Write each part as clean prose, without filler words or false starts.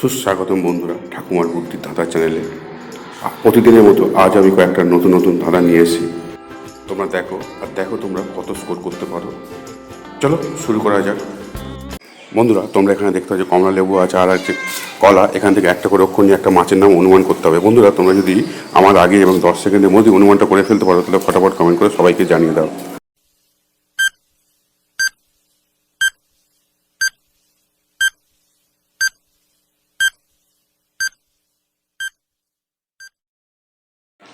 সুস্বাগতম বন্ধুরা ঠাকুমার বুদ্ধির ধাঁধা চ্যানেলে। প্রতিদিনের মতো আজ আমি কয়েকটা নতুন নতুন ধাঁধা নিয়ে এসেছি। তোমরা দেখো তোমরা কত স্কোর করতে পারো। চলো শুরু করা যাক। বন্ধুরা তোমরা এখানে দেখতে পাচ্ছ কমলা লেবু আছে আর আছে কলা। এখান থেকে একটা করে অক্ষর নিয়ে একটা মাছের নাম অনুমান করতে হবে। বন্ধুরা তোমরা যদি আমার আগে এবং 10 সেকেন্ডের মধ্যে অনুমানটা করে ফেলতে পারো তাহলে ফটাফট কমেন্ট করে সবাইকে জানিয়ে দাও।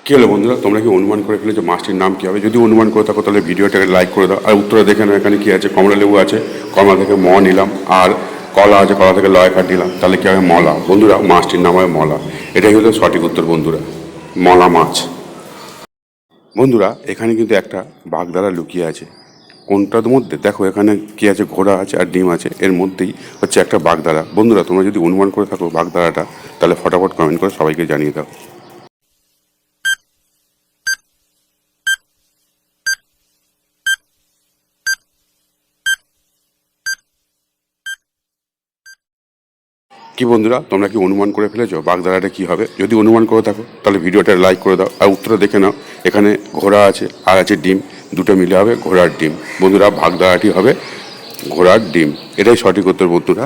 কী হলো বন্ধুরা, তোমরা কি অনুমান করে ফেলেছো মাছটির নাম কী হবে? যদি অনুমান করে থাকো তাহলে ভিডিওটাকে লাইক করে দাও। আর উত্তরে দেখে নাও এখানে কী আছে। কমলা লেবু আছে, কমলা থেকে ম নিলাম, আর কলা আছে, কলা থেকে লয় কাট নিলাম, তাহলে কী হবে? মলা। বন্ধুরা মাছটির নাম হয় মলা। এটাই হলো সঠিক উত্তর বন্ধুরা, মলা মাছ। বন্ধুরা এখানে কিন্তু একটা বাগদারা লুকিয়ে আছে। কোনটার মধ্যে দেখো এখানে কি আছে, ঘোড়া আছে আর ডিম আছে, এর মধ্যেই হচ্ছে একটা বাগদারা। বন্ধুরা তোমরা যদি অনুমান করে থাকো বাগদারাটা তাহলে ফটাফট কমেন্ট করে সবাইকে জানিয়ে দাও। কি বন্ধুরা তোমরা কি অনুমান করে ফেলেছো বাগদারাটা কি হবে? যদি অনুমান করে থাকো তাহলে ভিডিওটা লাইক করে দাও আর উত্তরটা দেখে নাও। এখানে ঘোড়া আছে আর আছে ডিম, দুটো মিলে হবে ঘোড়ার ডিম। বন্ধুরা বাগদারাটি হবে ঘোড়ার ডিম। এটাই সঠিক উত্তর বন্ধুরা।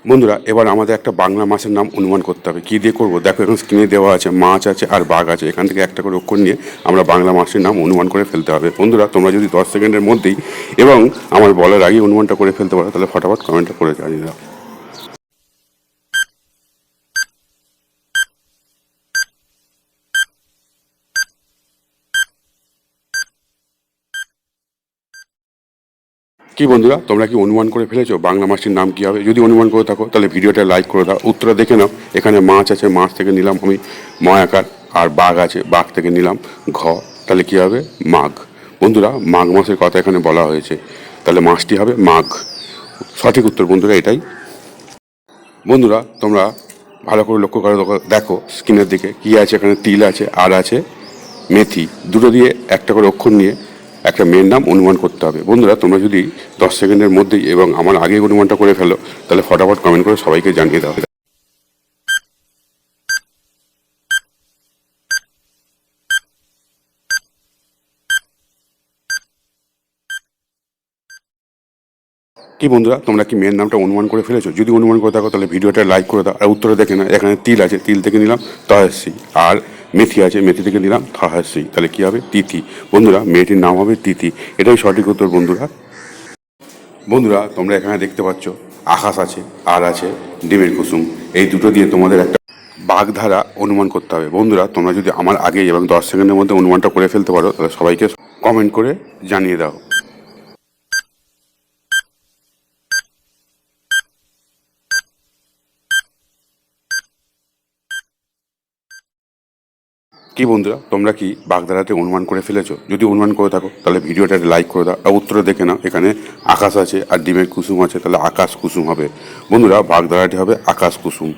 বন্ধুরা এবার আমাদের একটা বাংলা মাছের নাম অনুমান করতে হবে। কী দিয়ে করবো দেখো, এখন স্ক্রিনে দেওয়া আছে মাছ আছে আর বাঘ আছে। এখান থেকে একটা করে অক্ষর নিয়ে আমরা বাংলা মাছের নাম অনুমান করে ফেলতে হবে। বন্ধুরা তোমরা যদি 10 সেকেন্ডের মধ্যেই এবং আমার বলার আগেই অনুমানটা করে ফেলতে পারো তাহলে ফটাফট কমেন্টটা করে জানিয়ে দাও। কি বন্ধুরা তোমরা কি অনুমান করে ফেলেছো বাংলা মাছটির নাম কী হবে? যদি অনুমান করে থাকো তাহলে ভিডিওটা লাইক করে দাও। উত্তরটা দেখে নাও। এখানে মাছ আছে, মাছ থেকে নিলাম আমি ম আকার, আর বাঘ আছে, বাঘ থেকে নিলাম ঘ, তাহলে কী হবে? মাঘ। বন্ধুরা মাঘ মাসের কথা এখানে বলা হয়েছে, তাহলে মাছটি হবে মাঘ। সঠিক উত্তর বন্ধুরা এটাই। বন্ধুরা তোমরা ভালো করে লক্ষ্য করে দেখো স্ক্রিনের দিকে কী আছে। এখানে তিল আছে আর আছে মেথি, দুটো দিয়ে একটা করে অক্ষর নিয়ে একটা মেয়ের নাম অনুমান করতে হবে। বন্ধুরা তোমরা যদি 10 সেকেন্ডের মধ্যেই এবং আমার আগে অনুমানটা করে ফেলো তাহলে ফটাফট কমেন্ট করে সবাইকে জানিয়ে দাও। কি বন্ধুরা তোমরা কি মেয়ের নামটা অনুমান করে ফেলেছো? যদি অনুমান করে থাকো তাহলে ভিডিওটা লাইক করে দাও আর উত্তরে দেখে না। এখানে তিল আছে, তিল থেকে নিলাম তহাসি, আর মেথি আছে, মেথি থেকে নিলাম থাহাসি, তাহলে কী হবে? তিথি। বন্ধুরা মেয়েটির নাম হবে তিথি। এটাই সঠিক উত্তর বন্ধুরা। বন্ধুরা তোমরা এখানে দেখতে পাচ্ছ আকাশ আছে আর আছে ডিমের কুসুম। এই দুটো দিয়ে তোমাদের একটা বাগধারা অনুমান করতে হবে। বন্ধুরা তোমরা যদি আমার আগে এবং 10 সেকেন্ডের মধ্যে অনুমানটা করে ফেলতে পারো তাহলে সবাইকে কমেন্ট করে জানিয়ে দাও। কি বন্ধুরা তোমরা কি বাগধারাতে অনুমান করে ফেলেছো? যদি অনুমান করে থাকো তাহলে ভিডিওটা লাইক করে দাও আর উত্তরে দেখে নাও। এখানে আকাশ আছে আর ডিমের কুসুম আছে, তাহলে আকাশ কুসুম হবে। বন্ধুরা বাগধারাটি হবে আকাশ কুসুম,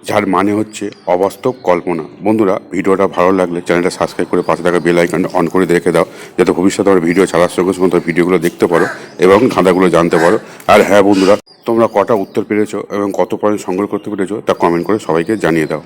যার মানে হচ্ছে অবাস্তব কল্পনা। বন্ধুরা ভিডিওটা ভালো লাগলে চ্যানেলটা সাবস্ক্রাইব করে পাশে থাকা বেল আইকনটা অন করে রেখে দাও, যাতে ভবিষ্যতে আমার ভিডিও ছাড়ার সঙ্গে সঙ্গে ভিডিওগুলো দেখতে পারো এবং ধাঁধাগুলো জানতে পারো। আর হ্যাঁ বন্ধুরা তোমরা কটা উত্তর পেরেছো এবং কত পয়েন্ট সংগ্রহ করতে পেরেছো তা কমেন্ট করে সবাইকে জানিয়ে দাও।